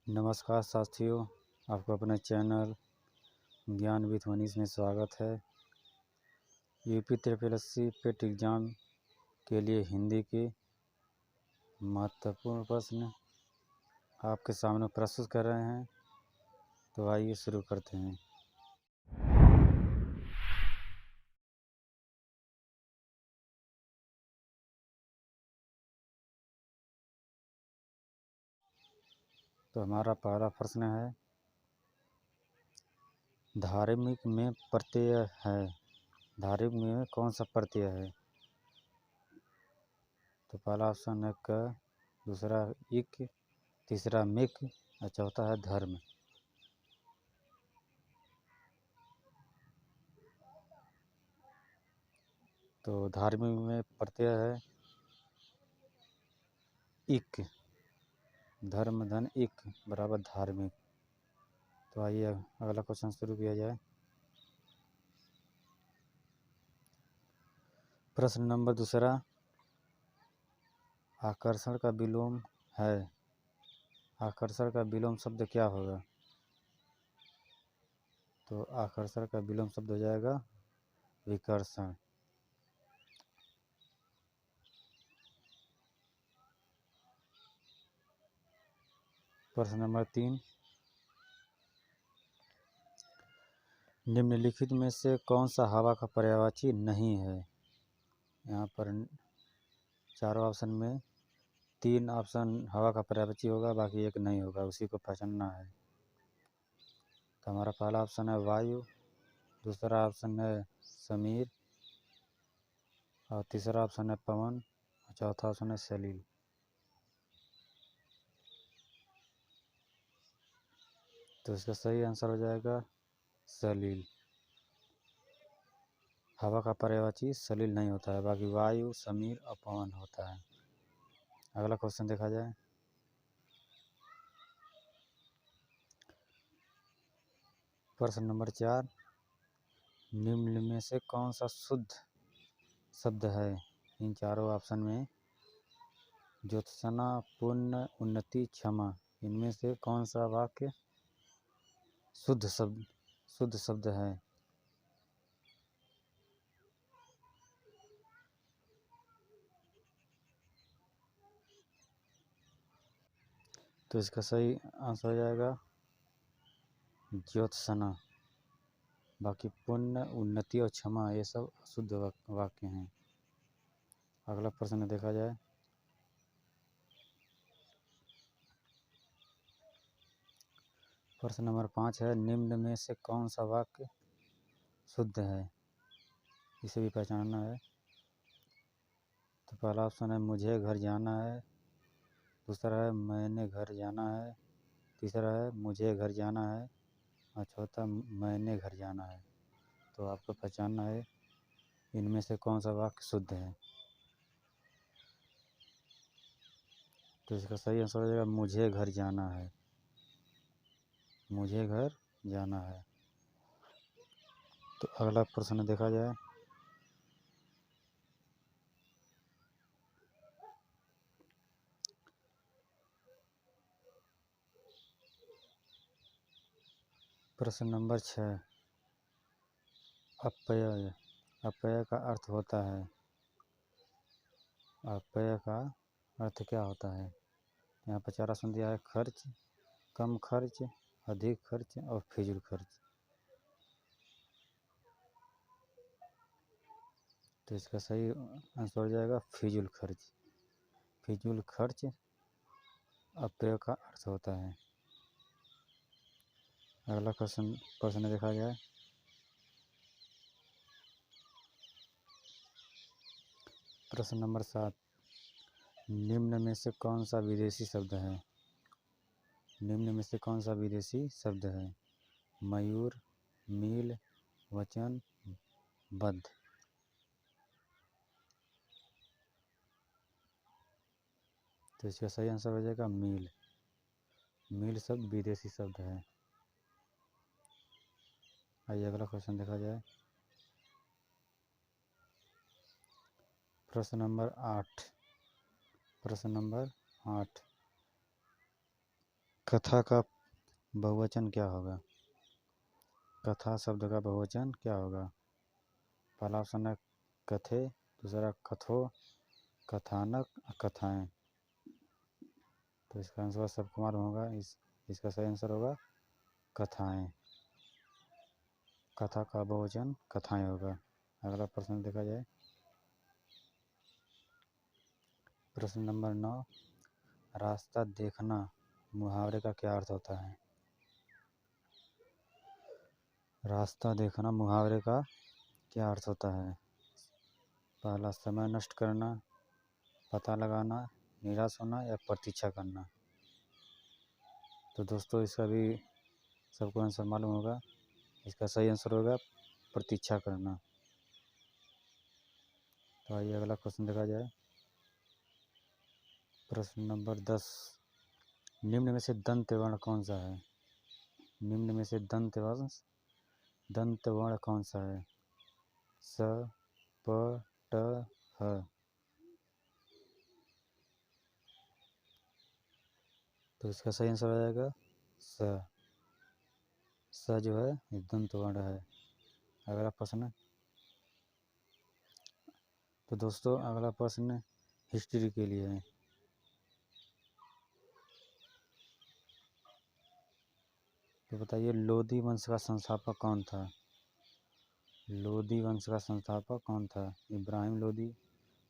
नमस्कार साथियों, आपको अपने चैनल ज्ञान विद मनीष में स्वागत है। यूपी ट्रिपल पेट एग्ज़ाम के लिए हिंदी के महत्वपूर्ण प्रश्न आपके सामने प्रस्तुत कर रहे हैं। तो आइए शुरू करते हैं। तो हमारा पहला प्रश्न है, धार्मिक में प्रत्यय है। धार्मिक में कौन सा प्रत्यय है? तो पहला ऑप्शन है क, दूसरा इक, तीसरा मिक और चौथा है धर्म। तो धार्मिक में प्रत्यय है इक। धर्म धन इक बराबर धार्मिक। तो आइए अगला क्वेश्चन शुरू किया जाए। प्रश्न नंबर दूसरा, आकर्षण का विलोम है। आकर्षण का विलोम शब्द क्या होगा? तो आकर्षण का विलोम शब्द हो जाएगा विकर्षण। प्रश्न नंबर 3, निम्नलिखित में से कौन सा हवा का पर्यायवाची नहीं है? यहाँ पर चारों ऑप्शन में 3 ऑप्शन हवा का पर्यायवाची होगा, बाकी एक नहीं होगा, उसी को पहचानना है। तो हमारा पहला ऑप्शन है वायु, दूसरा ऑप्शन है समीर और तीसरा ऑप्शन है पवन और चौथा ऑप्शन है सलील। तो इसका सही आंसर हो जाएगा सलील। हवा का पर्यायवाची सलील नहीं होता है, बाकी वायु, समीर और पवन होता है। अगला क्वेश्चन देखा जाए। प्रश्न नंबर 4, निम्न में से कौन सा शुद्ध शब्द है? इन चारों ऑप्शन में ज्योत्सना, पुण्य, उन्नति, क्षमा, इनमें से कौन सा वाक्य शुद्ध शब्द है? तो इसका सही आंसर हो जाएगा ज्योत्सना। बाकी पुण्य, उन्नति और क्षमा ये सब शुद्ध वाक्य हैं। अगला प्रश्न देखा जाए। प्रश्न नंबर 5 है, निम्न में से कौन सा वाक्य शुद्ध है? इसे भी पहचानना है। तो पहला ऑप्शन है मुझे घर जाना है, दूसरा है मैंने घर जाना है, तीसरा है मुझे घर जाना है और चौथा मैंने घर जाना है। तो आपको पहचानना है इनमें से कौन सा वाक्य शुद्ध है। तो इसका सही आंसर हो जाएगा मुझे घर जाना है। मुझे घर जाना है। तो अगला प्रश्न देखा जाए। प्रश्न नंबर 6, अपव्यय। अपव्यय का अर्थ होता है। अपव्यय का अर्थ क्या होता है? यहाँ पर 4 ऑप्शन दिया है, खर्च, कम खर्च, अधिक खर्च और फिजूल खर्च। तो इसका सही आंसर हो जाएगा फिजूल खर्च। फिजूल खर्च अपव्यय का अर्थ होता है। अगला प्रश्न देखा जाए। प्रश्न नंबर 7, निम्न में से कौन सा विदेशी शब्द है? निम्न में से कौन सा विदेशी शब्द है? मयूर, मील, वचन, बद्ध। तो इसका सही आंसर हो जाएगा मील। मील शब्द विदेशी शब्द है। आइए अगला क्वेश्चन देखा जाए। प्रश्न नंबर 8। कथा का बहुवचन क्या होगा? कथा शब्द का बहुवचन क्या होगा? पहला ऑप्शन है कथे, दूसरा कथो, कथानक, कथाएं। तो इसका आंसर सबको मालूम होगा, इसका सही आंसर होगा कथाएं। कथा का बहुवचन कथाएं होगा। अगला प्रश्न देखा जाए। प्रश्न नंबर 9, रास्ता देखना मुहावरे का क्या अर्थ होता है? रास्ता देखना मुहावरे का क्या अर्थ होता है? पहला समय नष्ट करना, पता लगाना, निराश होना या प्रतीक्षा करना। तो दोस्तों इसका भी सबको आंसर मालूम होगा, इसका सही आंसर होगा प्रतीक्षा करना। तो आइए अगला क्वेश्चन देखा जाए। प्रश्न नंबर 10, निम्न में से दंत वर्ण कौन सा है? निम्न में से दंत वर्ण कौन सा है? स, प, ट, ह। तो इसका सही आंसर हो जाएगा स। स जो है दंत वर्ण है। अगला प्रश्न। तो दोस्तों अगला प्रश्न हिस्ट्री के लिए है। तो बताइए लोधी वंश का संस्थापक कौन था? लोधी वंश का संस्थापक कौन था? इब्राहिम लोधी,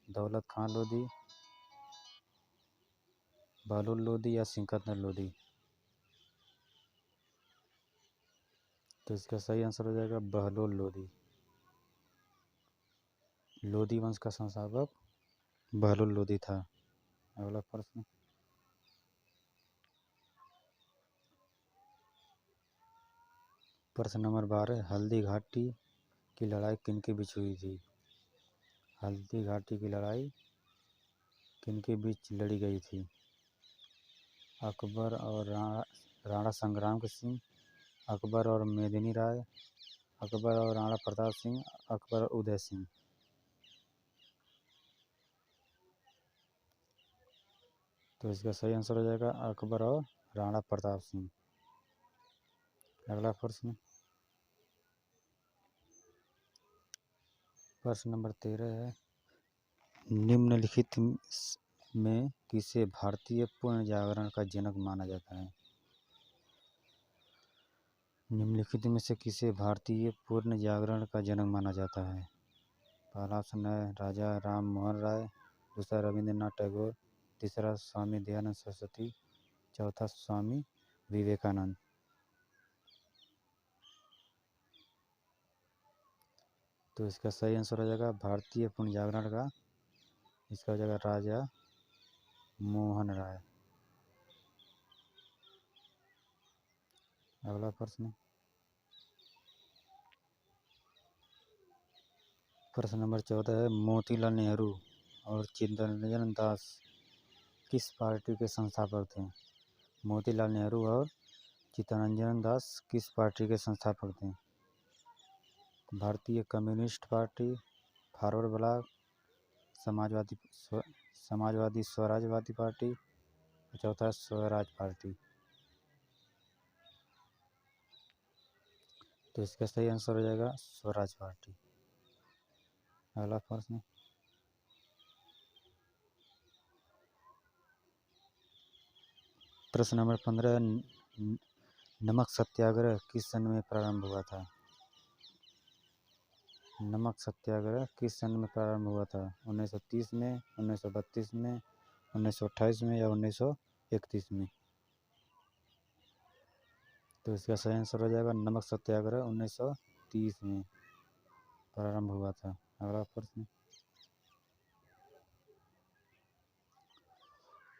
दौलत खान लोधी, बहलोल लोधी या सिकंदर लोधी। तो इसका सही आंसर हो जाएगा बहलोल लोधी। लोधी वंश का संस्थापक बहलोल लोधी था। अगला प्रश्न। प्रश्न नंबर 12, हल्दी घाटी की लड़ाई किनके बीच हुई थी? हल्दी घाटी की लड़ाई किनके बीच लड़ी गई थी? अकबर और राणा संग्राम सिंह, अकबर और मेदिनी राय, अकबर और राणा प्रताप सिंह, अकबर और उदय सिंह। तो इसका सही आंसर हो जाएगा अकबर और राणा प्रताप सिंह। अगला प्रश्न। प्रश्न नंबर 13 है, निम्नलिखित में किसे भारतीय पूर्ण जागरण का जनक माना जाता है? निम्नलिखित में से किसे भारतीय पूर्ण जागरण का जनक माना जाता है? पहला ऑप्शन है राजा राम मोहन राय, दूसरा रविंद्रनाथ टैगोर, तीसरा स्वामी दयानंद सरस्वती, चौथा स्वामी विवेकानंद। तो इसका सही आंसर हो जाएगा भारतीय पूर्ण जागरण का, इसका हो जाएगा राजा मोहन राय। अगला प्रश्न। प्रश्न नंबर 14 है, मोतीलाल नेहरू और चित्तरंजन दास किस पार्टी के संस्थापक थे? मोतीलाल नेहरू और चित्तरंजन दास किस पार्टी के संस्थापक थे? भारतीय कम्युनिस्ट पार्टी, फॉरवर्ड ब्लॉक, समाजवादी स्वराजवादी पार्टी, चौथा स्वराज पार्टी। तो इसका सही आंसर हो जाएगा स्वराज पार्टी। अगला प्रश्न। प्रश्न नंबर 15, नमक सत्याग्रह किस सन में प्रारंभ हुआ था? नमक सत्याग्रह किस सन में प्रारंभ हुआ था? 1930 में, 1932 में, 1928 में या 1931 में? तो इसका सही आंसर हो जाएगा नमक सत्याग्रह 1930 में प्रारंभ हुआ था। अगला प्रश्न।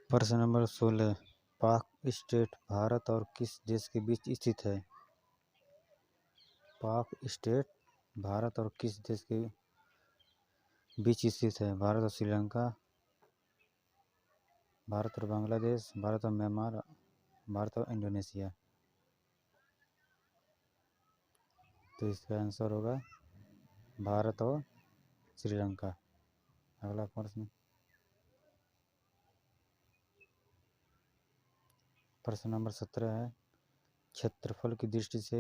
प्रश्न नंबर 16, पाक स्टेट भारत और किस देश के बीच स्थित है? पाक स्टेट भारत और किस देश के बीच स्थित है? भारत और श्रीलंका, भारत और बांग्लादेश, भारत और म्यांमार, भारत और इंडोनेशिया। तो इसका आंसर होगा भारत और श्रीलंका। अगला प्रश्न। प्रश्न नंबर 17 है, क्षेत्रफल की दृष्टि से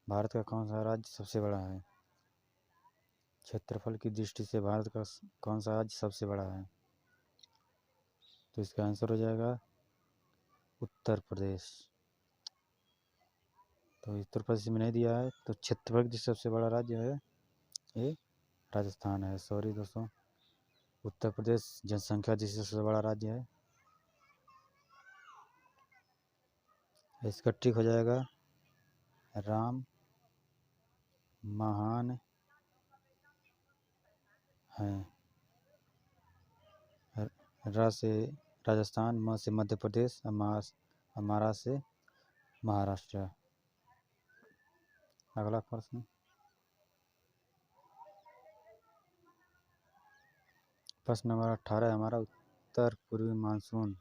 भारत का कौन सा राज्य सबसे बड़ा है? क्षेत्रफल की दृष्टि से भारत का कौन सा राज्य सबसे बड़ा है? तो इसका आंसर हो जाएगा उत्तर प्रदेश। तो उत्तर प्रदेश में नहीं दिया है, तो क्षेत्रफल की दृष्टि से सबसे बड़ा राज्य है ये राजस्थान है। सॉरी दोस्तों, उत्तर प्रदेश जनसंख्या दृष्टि से सबसे बड़ा राज्य है। इसका ठीक हो जाएगा राम महान है। रा से राजस्थान, म से मध्य प्रदेश, महारा से महाराष्ट्र। अगला प्रश्न, प्रश्न नंबर 18 हमारा, उत्तर पूर्वी मानसून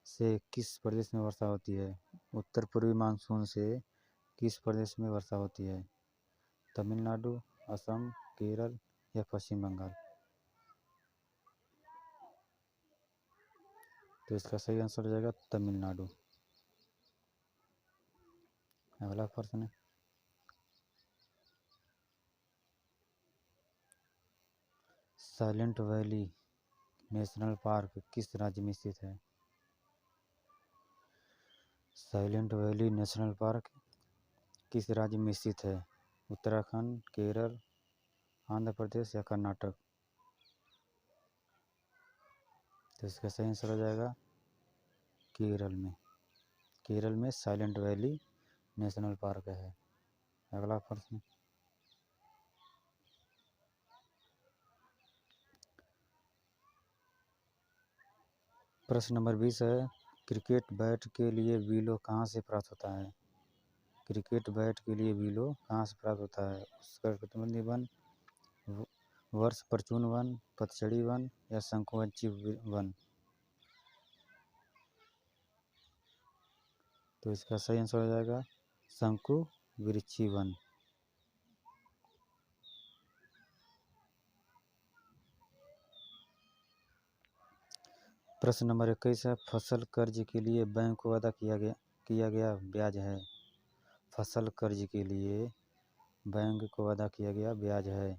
से किस प्रदेश में वर्षा होती है? उत्तर पूर्वी मानसून से किस प्रदेश में वर्षा होती है? तमिलनाडु, असम, केरल या पश्चिम बंगाल? तो इसका सही आंसर हो जाएगा तमिलनाडु। अगला प्रश्न है, साइलेंट वैली नेशनल पार्क किस राज्य में स्थित है? साइलेंट वैली नेशनल पार्क किस राज्य में स्थित है? उत्तराखंड, केरल, आंध्र प्रदेश या कर्नाटक? तो इसका सही आंसर हो जाएगा केरल में। केरल में साइलेंट वैली नेशनल पार्क है। अगला प्रश्न, प्रश्न नंबर 20 है, क्रिकेट बैट के लिए विलो कहाँ से प्राप्त होता है? क्रिकेट बैट के लिए विलो कहाँ से प्राप्त होता है? उष्णकटिबंधीय वन, वर्ष परचून वन, पतझड़ी वन या शंकुवंशी वन? तो इसका सही आंसर हो जाएगा शंकुवृक्षी वन। प्रश्न नंबर 21 है, फसल कर्ज के लिए बैंक को अदा किया गया ब्याज है? फसल कर्ज के लिए बैंक को अदा किया गया ब्याज है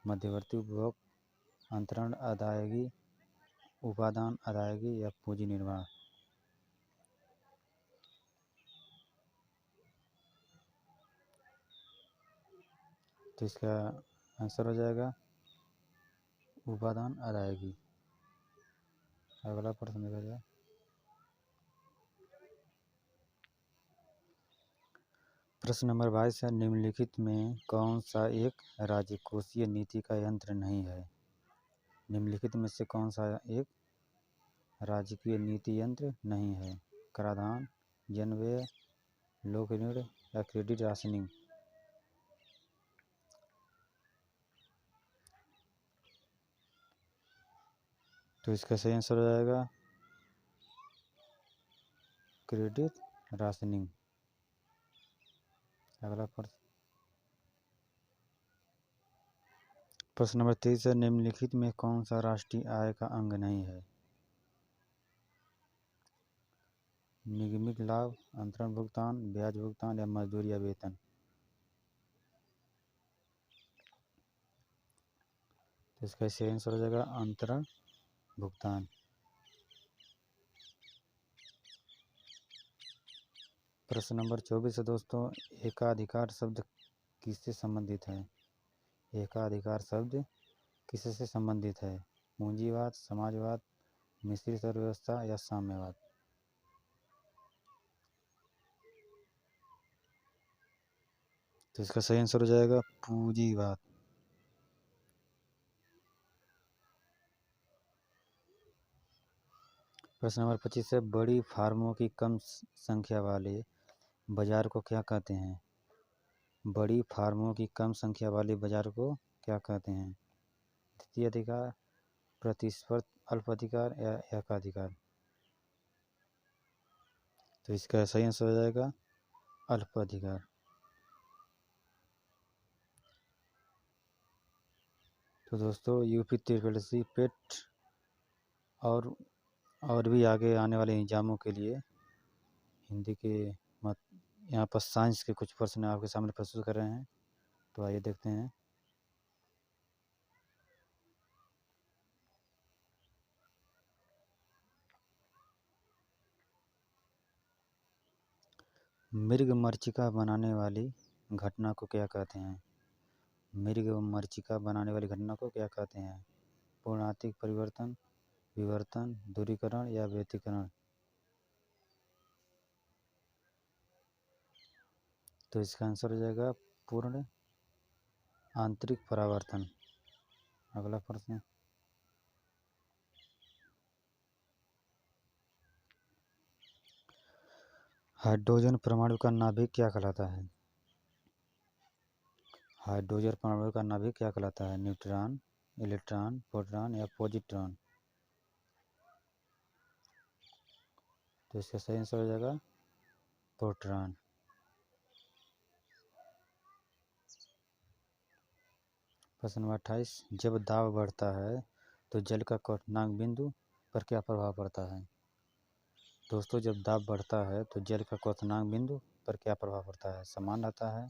मध्यवर्ती उपभोग, अंतरण अदायगी, उपादान अदायगी या पूंजी निर्वाह? तो इसका आंसर हो जाएगा उपादान अदायगी। अगला प्रश्न देखा जाए, प्रश्न नंबर 22 है, निम्नलिखित में कौन सा एक राजकोषीय नीति का यंत्र नहीं है? निम्नलिखित में से कौन सा एक राजकीय नीति यंत्र नहीं है? कराधान, जनव्यय, लोक ऋण या क्रेडिट राशनिंग? तो इसका सही आंसर हो जाएगा क्रेडिट राशनिंग। अगला प्रश्न नंबर 23 है, निम्नलिखित में कौन सा राष्ट्रीय आय का अंग नहीं है? निगमित लाभ, अंतरण भुगतान, ब्याज भुगतान या मजदूरी या वेतन? तो इसका सही आंसर हो जाएगा अंतरण भुगतान। प्रश्न नंबर 24 है दोस्तों, एकाधिकार शब्द किससे संबंधित है? एकाधिकार शब्द किससे संबंधित है? पूंजीवाद, समाजवाद, मिश्रित अर्थव्यवस्था या साम्यवाद? तो इसका सही आंसर हो जाएगा पूंजीवाद। प्रश्न नंबर 25 है, बड़ी फार्मों की कम संख्या वाले बाजार को क्या कहते हैं? बड़ी फार्मों की कम संख्या वाले बाजार को क्या कहते हैं? द्वितीय अधिकार, प्रतिस्पर्धी अल्पाधिकार या एकाधिकार? तो इसका सही आंसर हो जाएगा अल्पाधिकार। तो दोस्तों यूपी त्रिपल पेट और भी आगे आने वाले एग्जामों के लिए हिंदी के मत यहाँ पर साइंस के कुछ प्रश्न आपके सामने प्रस्तुत कर रहे हैं, तो आइए देखते हैं। मृगमरीचिका बनाने वाली घटना को क्या कहते हैं? मृगमरीचिका बनाने वाली घटना को क्या कहते हैं? पूर्णांतिक परिवर्तन, विवर्तन, ध्रुवीकरण या व्यतिकरण? तो इसका आंसर हो जाएगा पूर्ण आंतरिक परावर्तन। अगला प्रश्न, हाइड्रोजन परमाणु का नाभिक क्या कहलाता है? हाइड्रोजन परमाणु का नाभिक क्या कहलाता है? न्यूट्रॉन, इलेक्ट्रॉन, प्रोटॉन या पॉजिट्रॉन? तो इसका सही आंसर हो जाएगा प्रोटॉन। प्रश्न नंबर 28, जब दाब बढ़ता है तो जल का क्वथनांक बिंदु पर क्या प्रभाव पड़ता है? दोस्तों, जब दाब बढ़ता है तो जल का क्वथनांक बिंदु पर क्या प्रभाव पड़ता है? समान रहता है,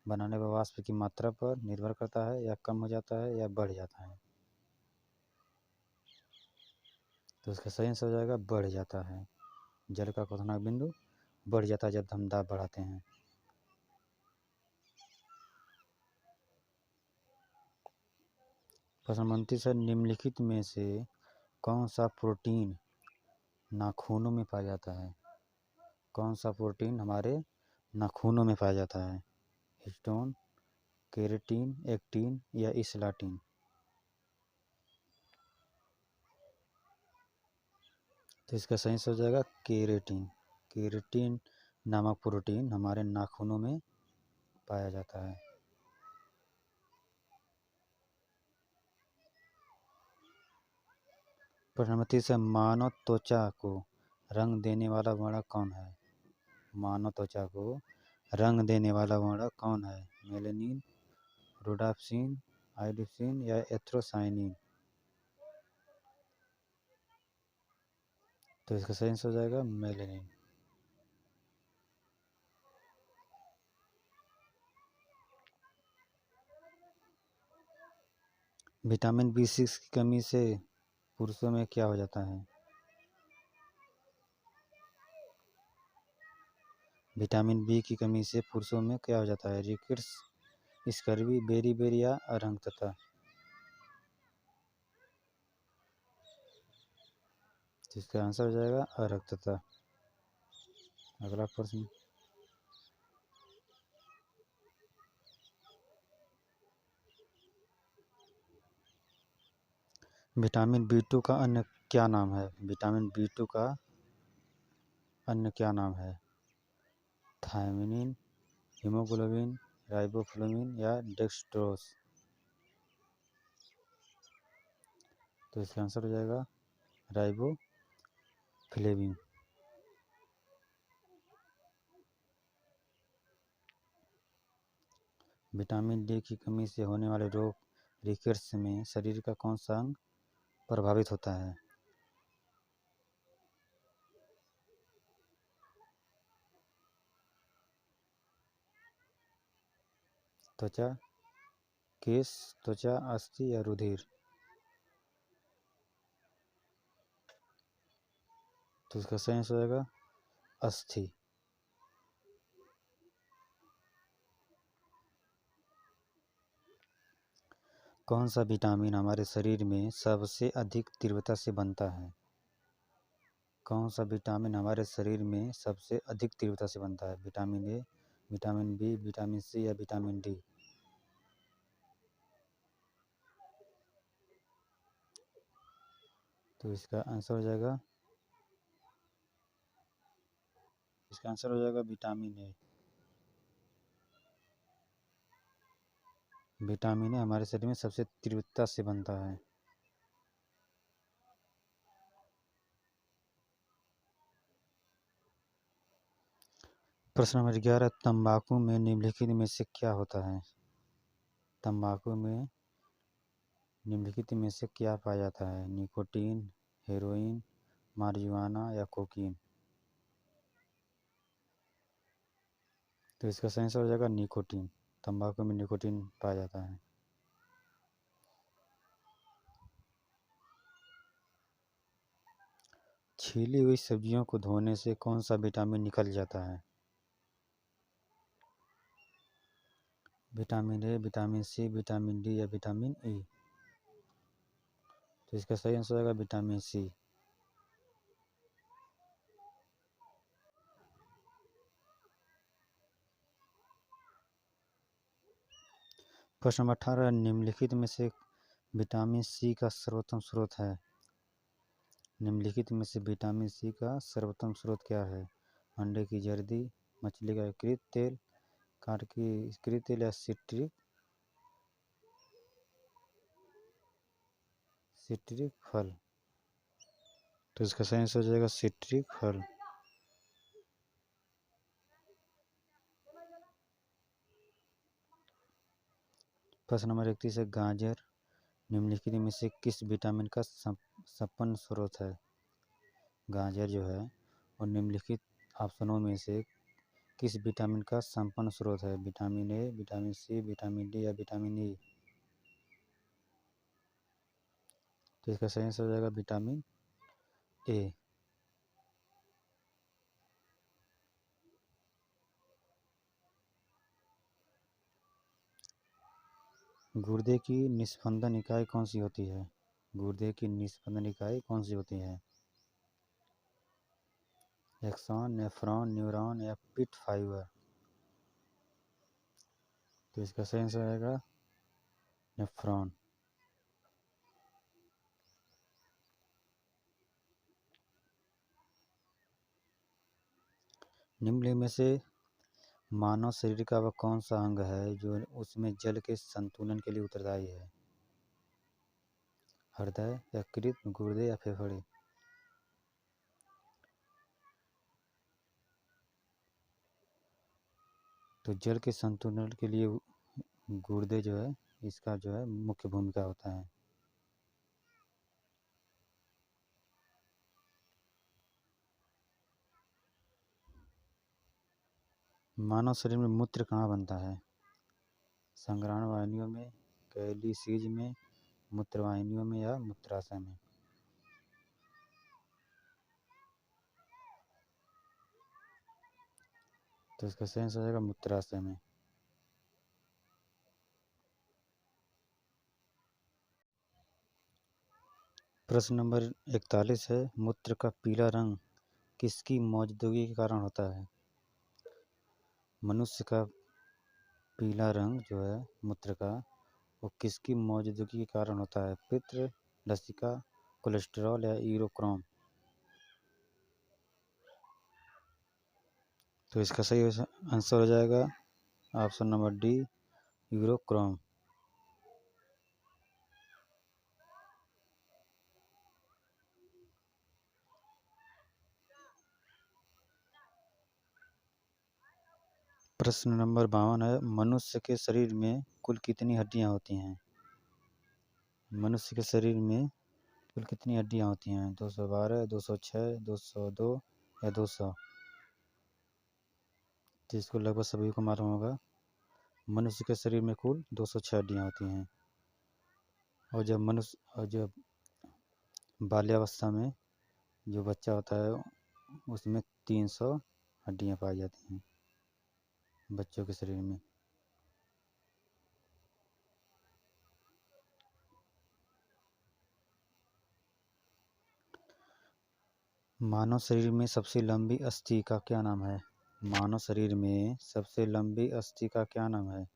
बनाने वाले वाष्प की मात्रा पर निर्भर करता है, या कम हो जाता है, या बढ़ जाता है? तो इसका सही आंसर हो जाएगा बढ़ जाता है। जल का क्वथनांक बिंदु बढ़ जाता है जब हम दाब बढ़ाते हैं। प्रश्न 29 है, निम्नलिखित में से कौन सा प्रोटीन नाखूनों में पाया जाता है? कौन सा प्रोटीन हमारे नाखूनों में पाया जाता है? हिस्टोन, केराटिन, एक्टिन या इस्लाटिन? तो इसका सही हो जाएगा केराटिन। केराटिन नामक प्रोटीन हमारे नाखूनों में पाया जाता है। प्रश्न नंबर 30 है, मानव त्वचा को रंग देने वाला वर्णक कौन है? मानव त्वचा को रंग देने वाला वर्णक कौन है? मेलेनिन, रोडाप्सिन, आइडोसिन या एथ्रोसाइनिन? तो इसका सही आंसर हो जाएगा मेलेनिन। विटामिन B6 की कमी से पुरुषों में क्या हो जाता है? विटामिन बी की कमी से पुरुषों में क्या हो जाता है? रिकेट्स, स्कर्वी, बेरी या अर्हंतता? तो इसका आंसर हो जाएगा अर्हंतता। अगला प्रश्न, विटामिन B2 का अन्य क्या नाम है? विटामिन B2 का अन्य क्या नाम है? थायमिन, हीमोग्लोबिन, राइबोफ्लाविन या डेक्सट्रोज? तो इसका आंसर हो जाएगा राइबोफ्लेविन। विटामिन डी की कमी से होने वाले रोग रिकेट्स में शरीर का कौन सा अंग प्रभावित होता है? त्वचा, केश, त्वचा, अस्थि या रुधिर? तो इसका सही आंसर हो जाएगा अस्थि। कौन सा विटामिन हमारे शरीर में सबसे अधिक तीव्रता से बनता है? कौन सा विटामिन हमारे शरीर में सबसे अधिक तीव्रता से बनता है? Vitamin A, vitamin B, vitamin C या विटामिन डी? तो इसका आंसर हो जाएगा विटामिन ए। विटामिन ए हमारे शरीर में सबसे तीव्रता से बनता है। प्रश्न नंबर 11, तंबाकू में निम्नलिखित में से क्या होता है? तंबाकू में निम्नलिखित में से क्या पाया जाता है? निकोटीन, हेरोइन, मारिजुआना या कोकीन? तो इसका सही आंसर हो जाएगा निकोटीन। तंबाकू में निकोटीन पाया जाता है। छीली हुई सब्जियों को धोने से कौन सा विटामिन निकल जाता है? Vitamin A, vitamin C, vitamin D या विटामिन ई? तो इसका सही आंसर होगा विटामिन सी। प्रश्न नंबर 18, निम्नलिखित में से विटामिन सी का सर्वोत्तम स्रोत है? निम्नलिखित में से विटामिन सी का सर्वोत्तम स्रोत क्या है? अंडे की जर्दी, मछली का यकृत तेल, काठ की यकृत तेल या सिट्रिक फल? तो इसका सही आंसर हो जाएगा सिट्रिक फल। प्रश्न नंबर 31 है, गाजर निम्नलिखित में से किस विटामिन का संपन्न स्रोत है? गाजर जो है और निम्नलिखित ऑप्शनों में से किस विटामिन का संपन्न स्रोत है? Vitamin A, vitamin C, vitamin D या विटामिन ई? तो इसका सही आंसर हो जाएगा विटामिन ए। गुर्दे की निस्पंदन इकाई कौन सी होती है? गुर्दे की निस्पंदन इकाई कौन सी होती है? एक्सॉन, नेफ्रॉन, न्यूरॉन या पिट फाइबर? तो इसका सही आंसर आएगा नेफ्रॉन। निम्न में से मानव शरीर का वह कौन सा अंग है जो उसमें जल के संतुलन के लिए उत्तरदायी है? हृदय, यकृत, गुर्दे या फेफड़े? तो जल के संतुलन के लिए गुर्दे जो है इसका जो है मुख्य भूमिका होता है। मानव शरीर में मूत्र कहाँ बनता है? संग्राण वाहिनियों में, कैलिसीज में, मूत्रवाहिनियों में या मूत्राशय में? तो इसका सही आंसर हो जाएगा मूत्राशय में। प्रश्न नंबर 41 है, मूत्र का पीला रंग किसकी मौजूदगी के कारण होता है? मनुष्य का पीला रंग जो है मूत्र का वो किसकी मौजूदगी के कारण होता है? पित्त, लसिका, कोलेस्ट्रॉल या यूरोक्रोम? तो इसका सही आंसर हो जाएगा ऑप्शन नंबर डी, यूरोक्रोम। प्रश्न नंबर 52 है, मनुष्य के शरीर में कुल कितनी हड्डियां होती हैं? मनुष्य के शरीर में कुल कितनी हड्डियां होती हैं? 212, 206, 202 या 200? तो इसको लगभग सभी को मालूम होगा। मनुष्य के शरीर में कुल 206 हड्डियां होती हैं और जब बाल्यावस्था में जो बच्चा होता है उसमें 300 हड्डियां पाई जाती हैं बच्चों के शरीर में। मानव शरीर में सबसे लंबी अस्थि का क्या नाम है? मानव शरीर में सबसे लंबी अस्थि का क्या नाम है?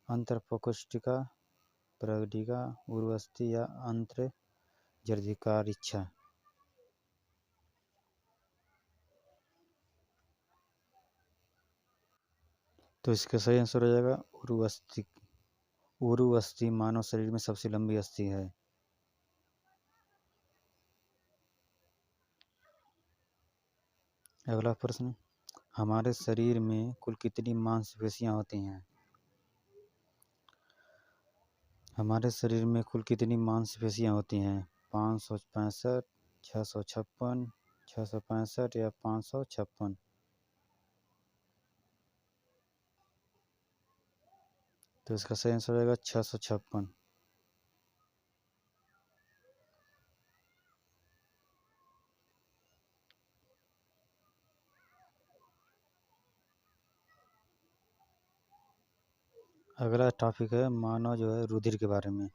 अंतरप्रकोष्ठिका, प्रगडिका, उर्वस्थि या अंतर्जठरारिच्छा? तो इसका सही आंसर हो जाएगा उर्वस्थि। उर्वस्थि मानव शरीर में सबसे लंबी अस्थि है। अगला प्रश्न, हमारे शरीर में कुल कितनी मांसपेशियां होती हैं? हमारे शरीर में कुल कितनी मांसपेशियां होती हैं? 565, 656, 665 या 556? तो इसका सही आंसर हो जाएगा 656। अगला टॉपिक है मानव जो है रुधिर के बारे में।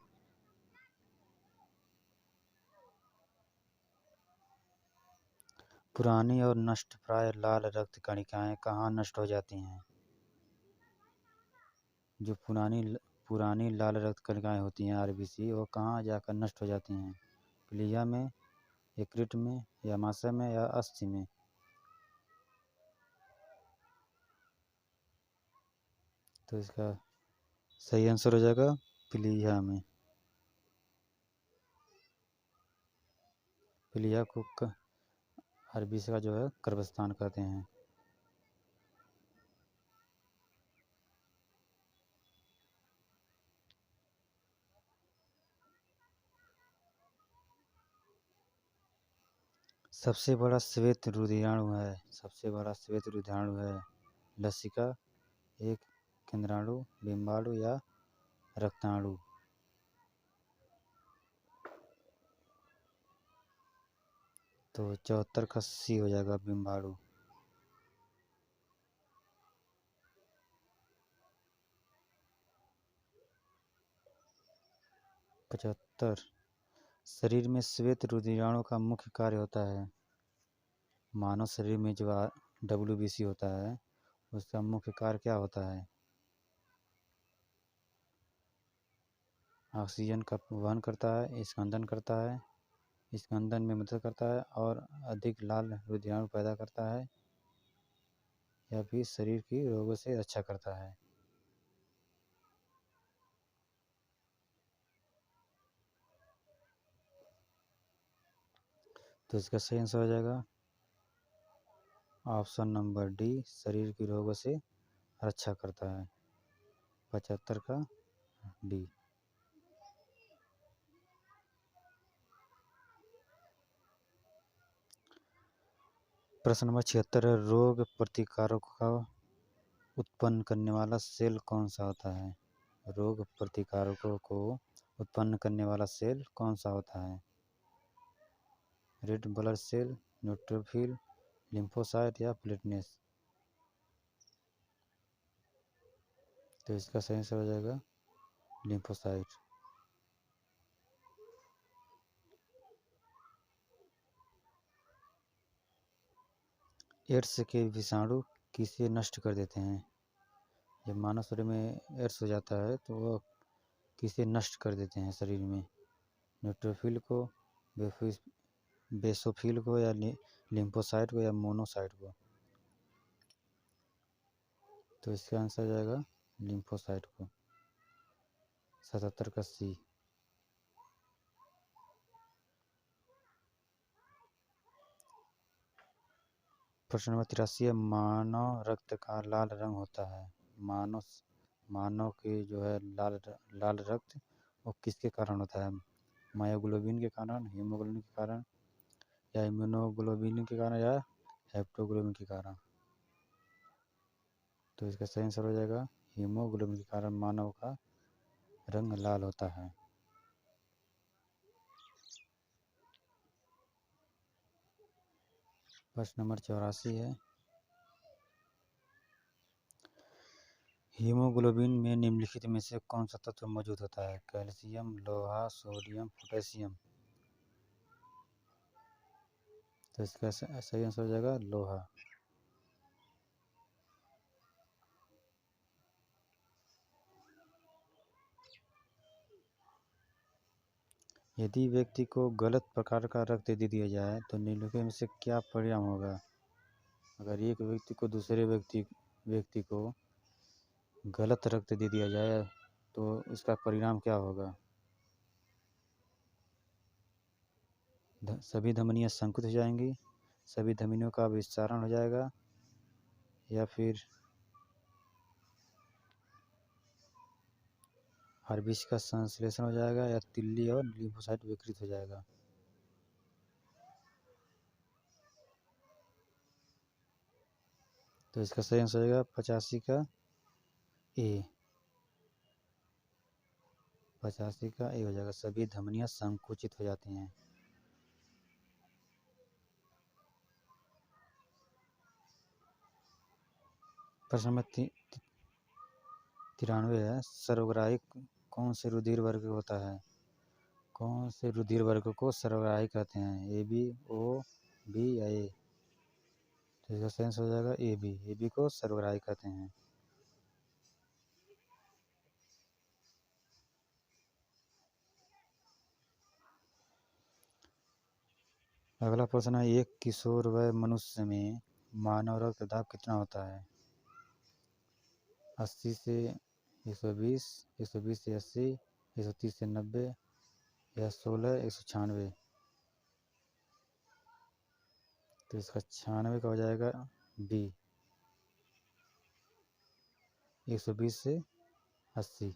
पुरानी और नष्ट प्राय लाल रक्त कणिकाएं कहाँ नष्ट हो जाती हैं? जो पुरानी लाल रक्त कणिकाएं होती हैं आरबीसी, वो कहाँ जाकर नष्ट हो जाती हैं? प्लीहा में, यकृत में, या माशय में, या अस्थि में? तो इसका सही आंसर हो जाएगा प्लीहा में। प्लीहा को आरबीसी का जो है गर्भस्थान कहते हैं। सबसे बड़ा श्वेत रुधिराणु है लसिका, एक केंद्राणु, बिंबाणु, या रक्ताणु? तो 74 का सी हो जाएगा बिंबाणु। पचहत्तर, शरीर में श्वेत रुधिराणु का मुख्य कार्य होता है। मानव शरीर में जो WBC होता है उसका मुख्य कार्य क्या होता है? ऑक्सीजन का वहन करता है, स्कंदन करता है, स्कंदन में मदद करता है, और अधिक लाल रुधिराणु पैदा करता है, या फिर शरीर की रोगों से रक्षा करता है? तो इसका सही आंसर हो जाएगा ऑप्शन नंबर डी, शरीर की रोगों से रक्षा करता है। 75 का डी। प्रश्न नंबर 76 है, रोग प्रतिकारकों का उत्पन्न करने वाला सेल कौन सा होता है? रोग प्रतिकारकों को उत्पन्न करने वाला सेल कौन सा होता है? Red blood cell, neutrophil, lymphocyte, या प्लेटलेट्स? तो इसका सही आंसर हो जाएगा लिम्फोसाइट। एड्स के विषाणु किसे नष्ट कर देते हैं? जब मानव शरीर में एड्स हो जाता है तो वो किसे नष्ट कर देते हैं शरीर में? न्यूट्रोफिल को, बेसोफिल को, या लिम्फोसाइट को, या मोनोसाइट को? तो इसका आंसर जाएगा लिम्फोसाइट को। 77 का सी। प्रश्न नंबर 83 है, मानव रक्त का लाल रंग होता है। मानव के जो है लाल रक्त वो किसके कारण होता है? मायोग्लोबिन के कारण, हीमोग्लोबिन के कारण, या इम्यूनोग्लोबिन के कारण, या हेप्टोग्लोबिन के कारण? तो इसका सही आंसर हो जाएगा हीमोग्लोबिन के कारण मानव का रंग लाल होता है। प्रश्न नंबर 84 है, हीमोग्लोबिन में निम्नलिखित में से कौन सा तत्व मौजूद होता है? कैल्शियम, लोहा, सोडियम, पोटेशियम? तो इसका सही आंसर हो जाएगा लोहा। यदि व्यक्ति को गलत प्रकार का रक्त दे दिया जाए तो निम्नलिखित में से क्या परिणाम होगा? अगर एक व्यक्ति को दूसरे व्यक्ति को गलत रक्त दे दिया जाए तो इसका परिणाम क्या होगा? सभी धमनियां संकुचित हो जाएंगी, सभी धमनियों का विस्तारण हो जाएगा, या फिर आरबीसी का संश्लेषण हो जाएगा, या तिल्ली और लिम्फोसाइट विकृत हो जाएगा? तो इसका सही आंसर हो जाएगा 85 का ए। 85 का ए हो जाएगा, सभी धमनियां संकुचित हो जाती हैं। प्रश्न नंबर 93 है, सर्वग्राही कौन से रुधिर वर्ग होता है? कौन से रुधिर वर्ग को सर्वग्राही कहते हैं? ए बी, ओ बी या ए? तो इसका सेंस हो जाएगा ए बी। ए बी को सर्वग्राही कहते हैं। अगला प्रश्न है, एक किशोर वय मनुष्य में मानव रक्त दाब कितना होता है? 80 से 120, 120 से 80, 130 से 90 या 16, 196? तो इसका 96 का हो जाएगा बी, 120 से 80।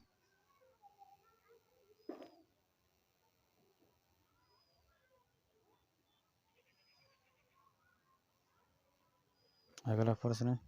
अगला प्रश्न है,